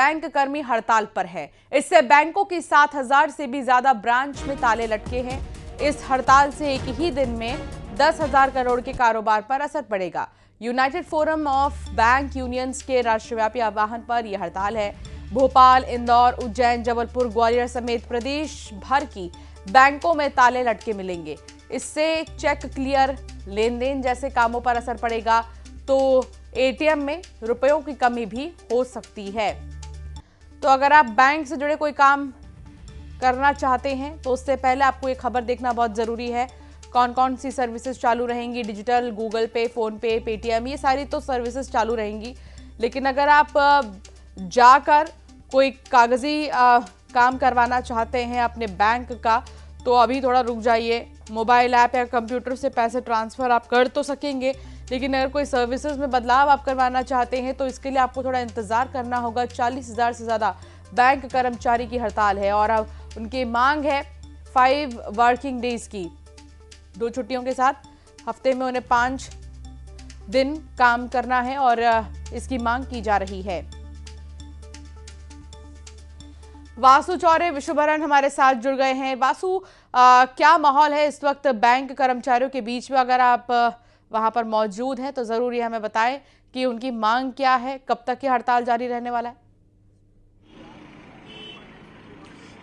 Bank कर्मी हड़ताल पर है। इससे बैंकों की 7,000 से भी ज्यादा ब्रांच में ताले लटके हैं। इस हड़ताल से एक ही दिन में 10,000 करोड़ के कारोबार पर असर पड़ेगा। United forum of bank unions के राष्ट्रव्यापी आह्वान पर यह हड़ताल है। भोपाल, इंदौर, उज्जैन, जबलपुर, ग्वालियर समेत प्रदेश भर की बैंकों में ताले लटके मिलेंगे। इससे चेक क्लियर, लेन देन जैसे कामों पर असर पड़ेगा, तो एटीएम में रुपयों की कमी भी हो सकती है। तो अगर आप बैंक से जुड़े कोई काम करना चाहते हैं तो उससे पहले आपको ये खबर देखना बहुत जरूरी है। कौन कौन सी सर्विसेज चालू रहेंगी? डिजिटल, गूगल पे, फोन पे, पेटीएम, ये सारी तो सर्विसेज चालू रहेंगी। लेकिन अगर आप जाकर कोई कागजी काम करवाना चाहते हैं अपने बैंक का, तो अभी थोड़ा रुक जाइए। मोबाइल ऐप या कंप्यूटर से पैसे ट्रांसफर आप कर तो सकेंगे, लेकिन अगर कोई सर्विसेज में बदलाव आप करवाना चाहते हैं तो इसके लिए आपको थोड़ा इंतजार करना होगा। 40,000 से ज़्यादा बैंक कर्मचारी की हड़ताल है और अब उनकी मांग है 5 वर्किंग डेज की, 2 छुट्टियों के साथ हफ्ते में उन्हें 5 दिन काम करना है और इसकी मांग की जा रही है। वासु चौरे विश्वभरण हमारे साथ जुड़ गए हैं। वासु, क्या माहौल है इस वक्त बैंक कर्मचारियों के बीच में? अगर आप वहां पर मौजूद हैं तो जरूर ये हमें बताएं कि उनकी मांग क्या है, कब तक ये हड़ताल जारी रहने वाला है?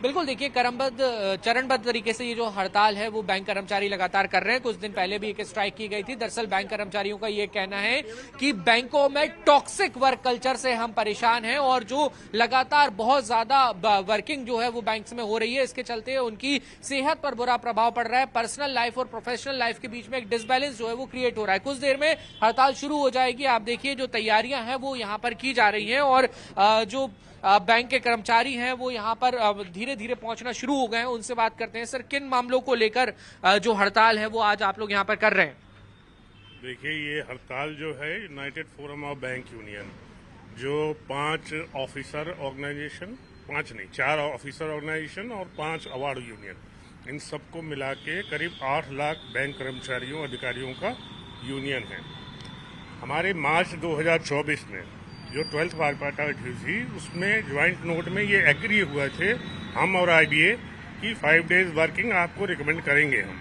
बिल्कुल, देखिए चरणबद्ध तरीके से ये जो हड़ताल है वो बैंक कर्मचारी लगातार कर रहे हैं। कुछ दिन पहले भी एक स्ट्राइक की गई थी। दरअसल बैंक कर्मचारियों का ये कहना है कि बैंकों में टॉक्सिक वर्क कल्चर से हम परेशान हैं और जो लगातार बहुत ज्यादा वर्किंग जो है वो बैंक्स में हो रही है, इसके चलते उनकी सेहत पर बुरा प्रभाव पड़ रहा है। पर्सनल लाइफ और प्रोफेशनल लाइफ के बीच में एक डिसबैलेंस जो है वो क्रिएट हो रहा है। कुछ देर में हड़ताल शुरू हो जाएगी। आप देखिए जो तैयारियां हैं वो यहाँ पर की जा रही हैं और जो बैंक के कर्मचारी हैं वो यहाँ पर धीरे धीरे पहुंचना शुरू हो गए हैं। उनसे बात करते हैं। सर, किन मामलों को लेकर जो हड़ताल है वो आज आप लोग यहाँ पर कर रहे हैं? देखिए, ये हड़ताल जो है United forum of bank union, जो 5 ऑफिसर ऑर्गेनाइजेशन, 5 नहीं 4 ऑफिसर ऑर्गेनाइजेशन और 5 अवार्ड यूनियन, इन सबको मिला के करीब 8 लाख बैंक कर्मचारियों अधिकारियों का यूनियन है। हमारे मार्च 2024 में जो 12th बाईपार्टाइट हुई थी, उसमें ज्वाइंट नोट में ये एग्री हुए थे हम और आईबीए कि 5 डेज वर्किंग आपको रिकमेंड करेंगे हम।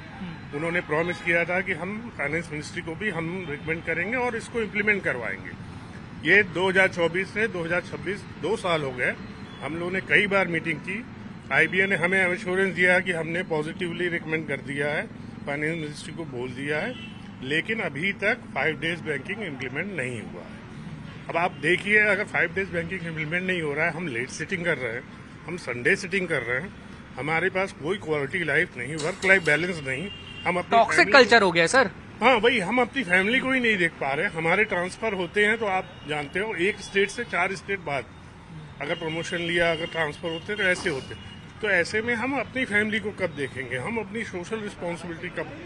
उन्होंने प्रॉमिस किया था कि हम फाइनेंस मिनिस्ट्री को भी हम रिकमेंड करेंगे और इसको इम्प्लीमेंट करवाएंगे। ये 2024 से 2026 2 साल हो गए। हम लोगों ने कई बार मीटिंग की। आईबीए ने हमें एश्योरेंस दिया कि हमने पॉजिटिवली रिकमेंड कर दिया है, फाइनेंस मिनिस्ट्री को बोल दिया है, लेकिन अभी तक 5 डेज बैंकिंग इम्प्लीमेंट नहीं हुआ है। अब आप देखिए, अगर 5 डेज बैंकिंग इम्प्लीमेंट नहीं हो रहा है, हम लेट सिटिंग कर रहे हैं, हम संडे सिटिंग कर रहे हैं, हमारे पास कोई क्वालिटी लाइफ नहीं, वर्क लाइफ बैलेंस नहीं, हम अपनी टॉक्सिक कल्चर हो गया सर। हाँ वही, हम अपनी फैमिली को ही नहीं देख पा रहे। हमारे ट्रांसफर होते हैं तो आप जानते हो, एक स्टेट से 4 स्टेट बाद अगर प्रमोशन लिया, अगर ट्रांसफर होते तो ऐसे होते। तो ऐसे में हम अपनी फैमिली को कब देखेंगे, हम अपनी सोशल रिस्पॉन्सिबिलिटी कब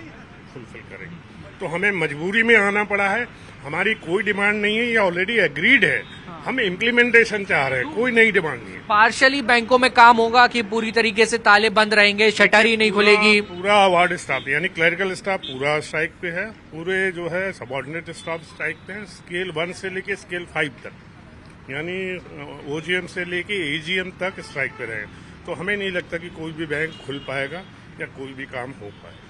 फुलफिल करेंगे? तो हमें मजबूरी में आना पड़ा है। हमारी कोई डिमांड नहीं है, ये ऑलरेडी एग्रीड है। हम इम्प्लीमेंटेशन चाह रहे हैं, कोई नई डिमांड नहीं है। पार्शियली बैंकों में काम होगा कि पूरी तरीके से ताले बंद रहेंगे, शटर ही नहीं खुलेगी? पूरा अवार्ड स्टाफ यानी क्लरिकल स्टाफ पूरा स्ट्राइक पे है। पूरे जो है सबॉर्डिनेट स्टाफ स्ट्राइक पे है, स्केल 1 से लेके स्केल 5 तक, यानी ओजीएम से लेके एजीएम तक स्ट्राइक पे रहे। तो हमें नहीं लगता कि कोई भी बैंक खुल पाएगा या कोई भी काम हो पाएगा।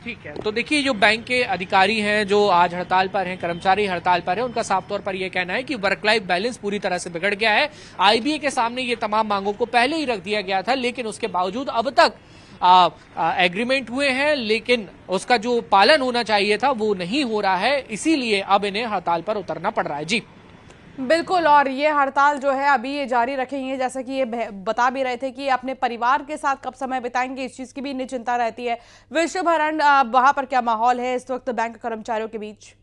ठीक है, तो देखिए जो बैंक के अधिकारी हैं जो आज हड़ताल पर हैं, कर्मचारी हड़ताल पर हैं, उनका साफ तौर पर यह कहना है कि वर्क लाइफ बैलेंस पूरी तरह से बिगड़ गया है। आईबीए के सामने ये तमाम मांगों को पहले ही रख दिया गया था, लेकिन उसके बावजूद अब तक एग्रीमेंट हुए हैं, लेकिन उसका जो पालन होना चाहिए था वो नहीं हो रहा है। इसीलिए अब इन्हें हड़ताल पर उतरना पड़ रहा है। जी बिल्कुल, और ये हड़ताल जो है अभी ये जारी रखेंगे, जैसा कि ये बता भी रहे थे कि अपने परिवार के साथ कब समय बिताएंगे, इस चीज की भी इन्हें चिंता रहती है। विश्वभरण, वहां पर क्या माहौल है इस वक्त बैंक कर्मचारियों के बीच?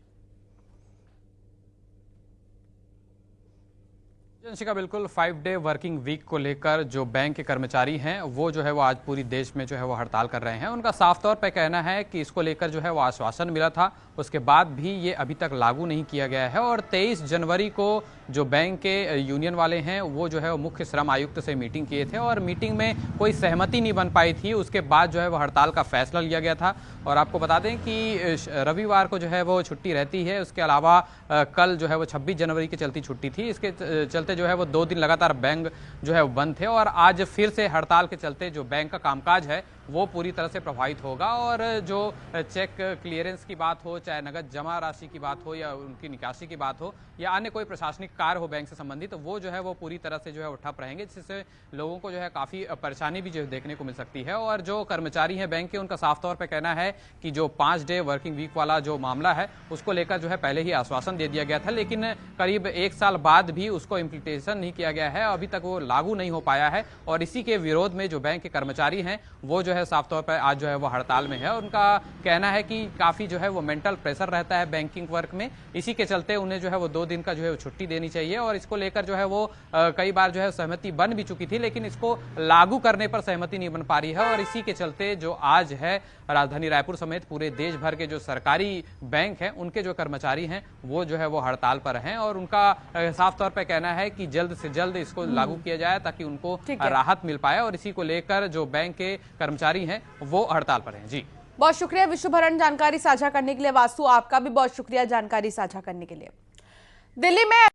का बिल्कुल 5 डे वर्किंग वीक को लेकर जो बैंक के कर्मचारी हैं वो जो है वो आज पूरी देश में जो है वो हड़ताल कर रहे हैं। उनका साफ तौर पर कहना है कि इसको लेकर जो है वो आश्वासन मिला था उसके बाद भी ये अभी तक लागू नहीं किया गया है। और 23 जनवरी को जो बैंक के यूनियन वाले हैं वो जो है वो मुख्य श्रम आयुक्त से मीटिंग किए थे और मीटिंग में कोई सहमति नहीं बन पाई थी। उसके बाद जो है वो हड़ताल का फैसला लिया गया था। और आपको बता दें कि रविवार को जो है वो छुट्टी रहती है। उसके अलावा कल जो है वो 26 जनवरी की चलती छुट्टी थी। इसके चलते जो है वो 2 दिन लगातार बैंक जो है वो बंद थे और आज फिर से हड़ताल के चलते जो बैंक का कामकाज है वो पूरी तरह से प्रभावित होगा। और जो चेक क्लियरेंस की बात हो, चाहे नगद जमा राशि की बात हो या उनकी निकासी की बात हो या अन्य कोई प्रशासनिक कार्य हो बैंक से संबंधित, तो वो जो है वो पूरी तरह से जो है वो ठप रहेंगे, जिससे लोगों को जो है काफ़ी परेशानी भी जो है देखने को मिल सकती है। और जो कर्मचारी हैं बैंक के, उनका साफ तौर पर कहना है कि जो 5 डे वर्किंग वीक वाला जो मामला है उसको लेकर जो है पहले ही आश्वासन दे दिया गया था, लेकिन करीब 1 साल बाद भी उसको इम्प्लीमेंटेशन नहीं किया गया है, अभी तक वो लागू नहीं हो पाया है। और इसी के विरोध में जो बैंक के कर्मचारी हैं वो जो है साफ तौर पर आज जो है वो हड़ताल में है। उनका कहना है कि काफ़ी जो है वो मेंटल प्रेशर रहता है बैंकिंग वर्क में, इसी के चलते उन्हें जो है वो 2 दिन का जो है छुट्टी देनी चाहिए। और इसको लेकर जो है वो कई बार जो है सहमति बन भी चुकी थी, लेकिन इसको लागू करने पर सहमति नहीं बन पा रही है। और इसी के चलते जो आज है राजधानी रायपुर समेत पूरे देश भर के जो सरकारी बैंक हैं उनके जो कर्मचारी हैं वो जो है वो हड़ताल पर हैं। और उनका साफ तौर पर कहना है कि जल्द से जल्द इसको लागू किया जाए ताकि उनको राहत मिल पाए। और इसी को लेकर जो बैंक के कर्मचारी हैं वो हड़ताल पर हैं। जी, बहुत शुक्रिया विश्वभरण जानकारी साझा करने के लिए। वासु, आपका भी बहुत शुक्रिया जानकारी साझा करने के लिए। दिल्ली में